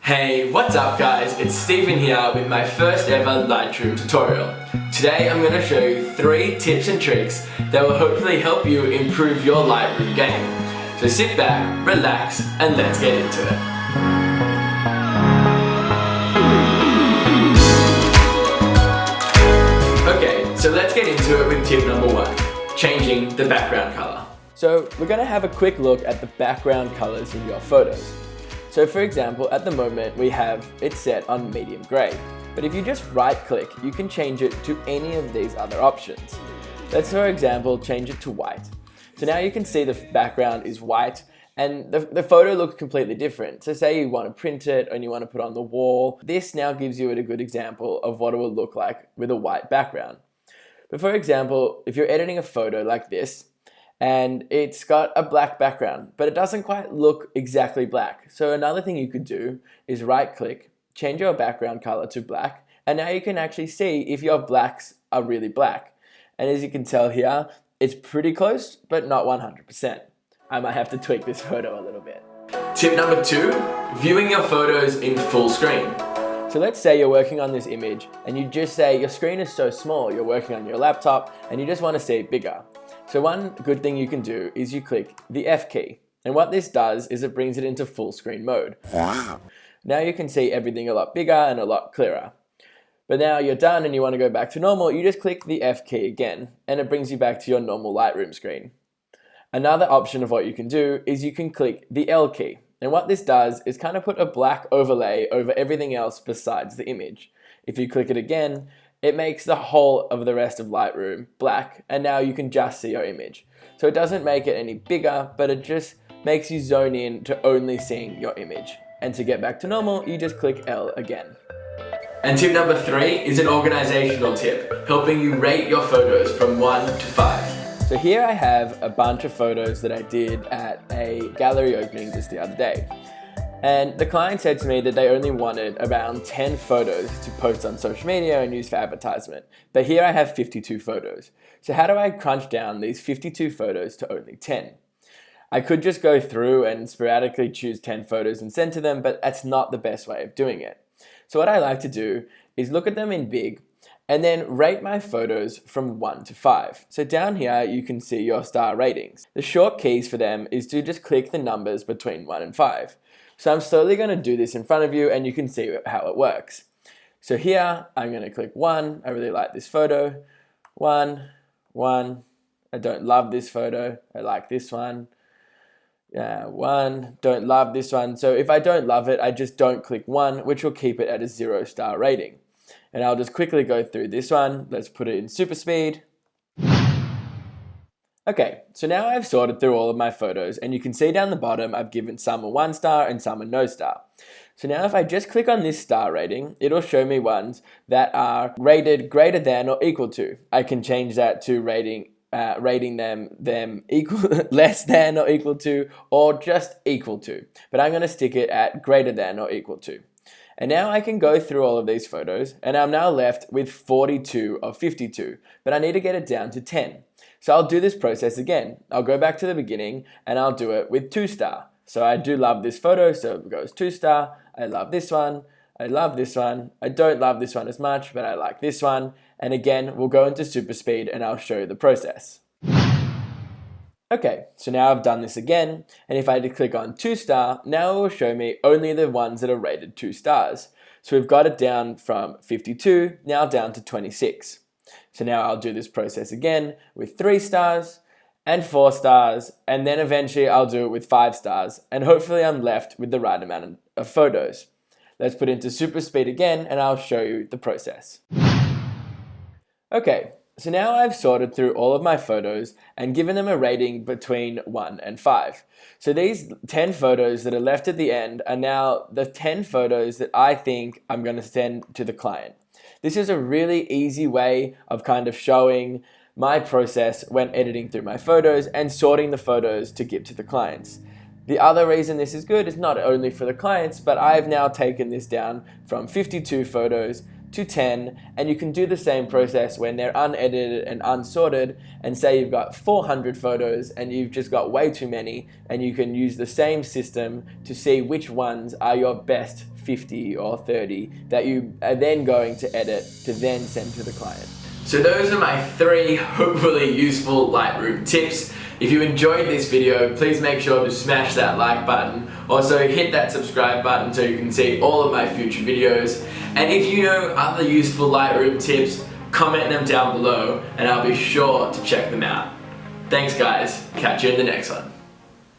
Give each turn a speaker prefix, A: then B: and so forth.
A: Hey, what's up guys? It's Steven here with my first ever Lightroom tutorial. Today I'm going to show you 3 tips and tricks that will hopefully help you improve your Lightroom game. So sit back, relax, and let's get into it. Okay, so let's get into it with tip number 1, changing the background color. So we're going to have a quick look at the background colors in your photos. So for example, at the moment we have it set on medium gray, but if you just right click, you can change it to any of these other options. Let's for example change it to white. So now you can see the background is white and the photo looks completely different. So say you want to print it and you want to put it on the wall, this now gives you a good example of what it will look like with a white background. But for example, if you're editing a photo like this, and it's got a black background, but it doesn't quite look exactly black. So another thing you could do is right click, change your background color to black, and now you can actually see if your blacks are really black. And as you can tell here, it's pretty close, but not 100%. I might have to tweak this photo a little bit. Tip number 2, viewing your photos in full screen. So let's say you're working on this image and you just say your screen is so small, you're working on your laptop and you just want to see it bigger. So one good thing you can do is you click the F key. And what this does is it brings it into full screen mode. Wow. Now you can see everything a lot bigger and a lot clearer. But now you're done and you want to go back to normal, you just click the F key again and it brings you back to your normal Lightroom screen. Another option of what you can do is you can click the L key. And what this does is kind of put a black overlay over everything else besides the image. If you click it again, it makes the whole of the rest of Lightroom black, and now you can just see your image. So it doesn't make it any bigger, but it just makes you zone in to only seeing your image. And to get back to normal, you just click L again. And tip number 3 is an organizational tip, helping you rate your photos from 1 to 5. So here I have a bunch of photos that I did at a gallery opening just the other day. And the client said to me that they only wanted around 10 photos to post on social media and use for advertisement. But here I have 52 photos. So how do I crunch down these 52 photos to only 10? I could just go through and sporadically choose 10 photos and send to them, but that's not the best way of doing it. So what I like to do is look at them in big and then rate my photos from 1 to 5. So down here you can see your star ratings. The short keys for them is to just click the numbers between 1 and 5. So I'm slowly going to do this in front of you and you can see how it works. So here I'm going to click 1, I really like this photo, 1, I don't love this photo, I like this one, 1, don't love this one. So if I don't love it, I just don't click 1, which will keep it at a 0-star rating. And I'll just quickly go through this one. Let's put it in super speed. Okay, so now I've sorted through all of my photos and you can see down the bottom I've given some a 1 star and some a no star. So now if I just click on this star rating, it'll show me ones that are rated greater than or equal to. I can change that to rating them equal, less than or equal to, or just equal to. But I'm going to stick it at greater than or equal to. And now I can go through all of these photos and I'm now left with 42 of 52, but I need to get it down to 10. So I'll do this process again. I'll go back to the beginning and I'll do it with 2 star. So I do love this photo, so it goes 2 star. I love this one. I love this one. I don't love this one as much, but I like this one. And again, we'll go into super speed and I'll show you the process. Okay, so now I've done this again, and if I click on 2 star, now it will show me only the ones that are rated 2 stars. So we've got it down from 52, now down to 26. So now I'll do this process again with 3 stars and 4 stars, and then eventually I'll do it with 5 stars, and hopefully I'm left with the right amount of photos. Let's put into super speed again, and I'll show you the process. Okay. So now I've sorted through all of my photos and given them a rating between 1 and 5. So these 10 photos that are left at the end are now the 10 photos that I think I'm going to send to the client. This is a really easy way of kind of showing my process when editing through my photos and sorting the photos to give to the clients. The other reason this is good is not only for the clients, but I've now taken this down from 52 photos to 10, and you can do the same process when they're unedited and unsorted, and say you've got 400 photos and you've just got way too many, and you can use the same system to see which ones are your best 50 or 30 that you are then going to edit to then send to the client. So those are my 3 hopefully useful Lightroom tips. If you enjoyed this video, please make sure to smash that like button. Also hit that subscribe button so you can see all of my future videos. And if you know other useful Lightroom tips, comment them down below and I'll be sure to check them out. Thanks guys, catch you in the next one.